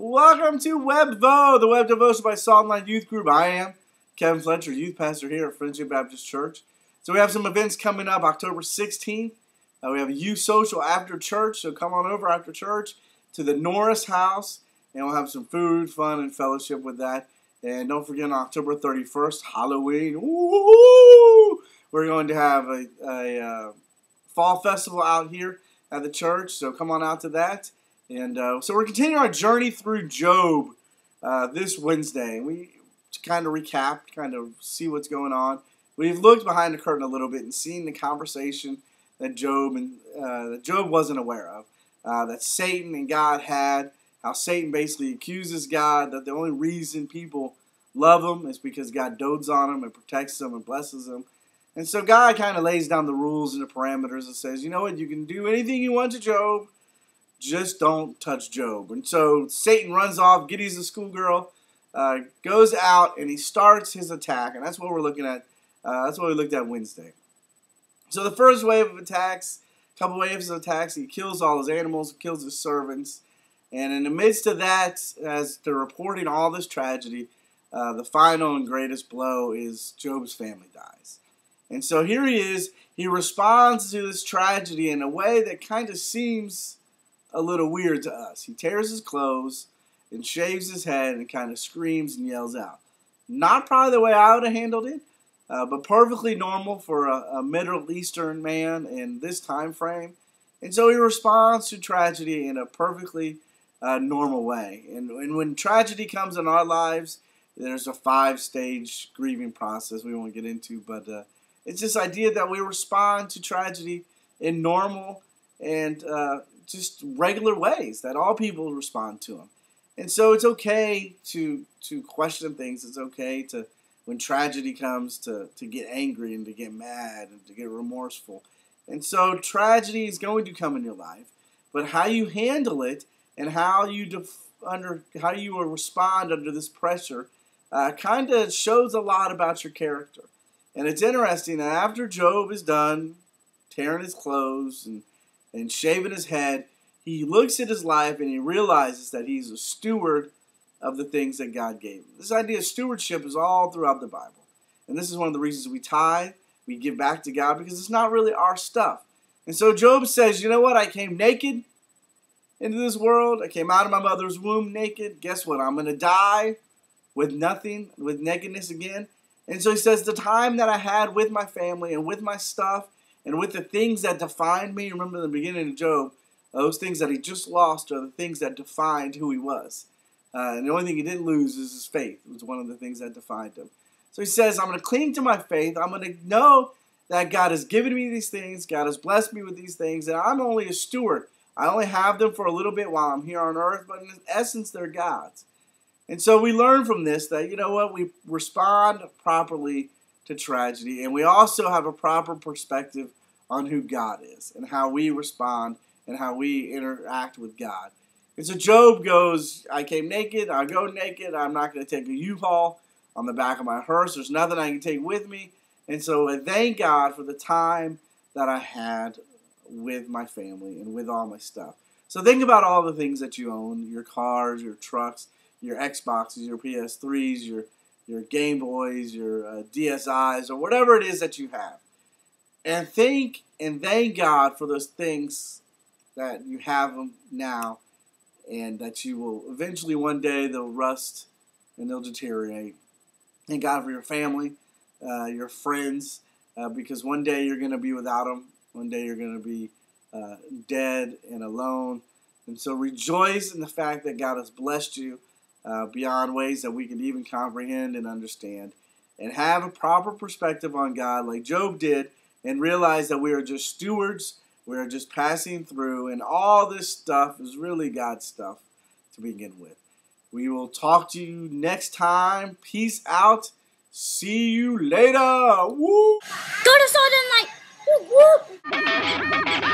Welcome to WebVo, the web devotion by Salt and Light Youth Group. I am Kevin Fletcher, youth pastor here at Friendship Baptist Church. So we have some events coming up October 16th. We have a youth social after church, so come on over after church to the Norris House, and we'll have some food, fun, and fellowship with that. And don't forget on October 31st, Halloween. Woo! We're going to have a fall festival out here at the church, so come on out to that. And so we're continuing our journey through Job this Wednesday. We kind of recap, kind of see what's going on. We've looked behind the curtain a little bit and seen the conversation that Job wasn't aware of, that Satan and God had. How Satan basically accuses God that the only reason people love him is because God dotes on him and protects them and blesses them. And so God kind of lays down the rules and the parameters and says, you know what, you can do anything you want to Job, just don't touch Job. And so Satan runs off, Giddy's a schoolgirl, goes out, and he starts his attack. And that's what we're looking at. That's what we looked at Wednesday. So the first wave of attacks, a couple waves of attacks, he kills all his animals, kills his servants. And in the midst of that, as they're reporting all this tragedy, the final and greatest blow is Job's family dies. And so here he is. He responds to this tragedy in a way that kind of seems a little weird to us. He tears his clothes and shaves his head and kind of screams and yells out. Not probably the way I would have handled it, but perfectly normal for a Middle Eastern man in this time frame. And so he responds to tragedy in a perfectly normal way. And when tragedy comes in our lives, there's a 5-stage grieving process we won't get into, but it's this idea that we respond to tragedy in normal and just regular ways that all people respond to them. And so it's okay to question things. It's okay to, when tragedy comes, to get angry and to get mad and to get remorseful. And so tragedy is going to come in your life, but how you handle it and how you will respond under this pressure kind of shows a lot about your character. And it's interesting that after Job is done tearing his clothes and shaving his head, he looks at his life and he realizes that he's a steward of the things that God gave him. This idea of stewardship is all throughout the Bible. And this is one of the reasons we tithe, we give back to God, because it's not really our stuff. And so Job says, you know what, I came naked into this world. I came out of my mother's womb naked. Guess what, I'm going to die with nothing, with nakedness again. And so he says, the time that I had with my family and with my stuff and with the things that defined me, remember in the beginning of Job, those things that he just lost are the things that defined who he was. And the only thing he didn't lose is his faith. It was one of the things that defined him. So he says, I'm going to cling to my faith. I'm going to know that God has given me these things. God has blessed me with these things. And I'm only a steward. I only have them for a little bit while I'm here on earth. But in essence, they're God's. And so we learn from this that, you know what, we respond properly to tragedy. And we also have a proper perspective on who God is and how we respond and how we interact with God. And so Job goes, I came naked, I go naked, I'm not going to take a U-Haul on the back of my hearse. There's nothing I can take with me. And so I thank God for the time that I had with my family and with all my stuff. So think about all the things that you own, your cars, your trucks, your Xboxes, your PS3s, your Game Boys, your DSIs, or whatever it is that you have. And think and thank God for those things that you have them now, and that you will eventually one day they'll rust and they'll deteriorate. Thank God for your family, your friends, because one day you're going to be without them. One day you're going to be dead and alone. And so rejoice in the fact that God has blessed you beyond ways that we can even comprehend and understand. And have a proper perspective on God like Job did, and realize that we are just stewards. We are just passing through, and all this stuff is really God's stuff to begin with. We will talk to you next time. Peace out. See you later. Woo! Go to Salt and Light. Woo, woo.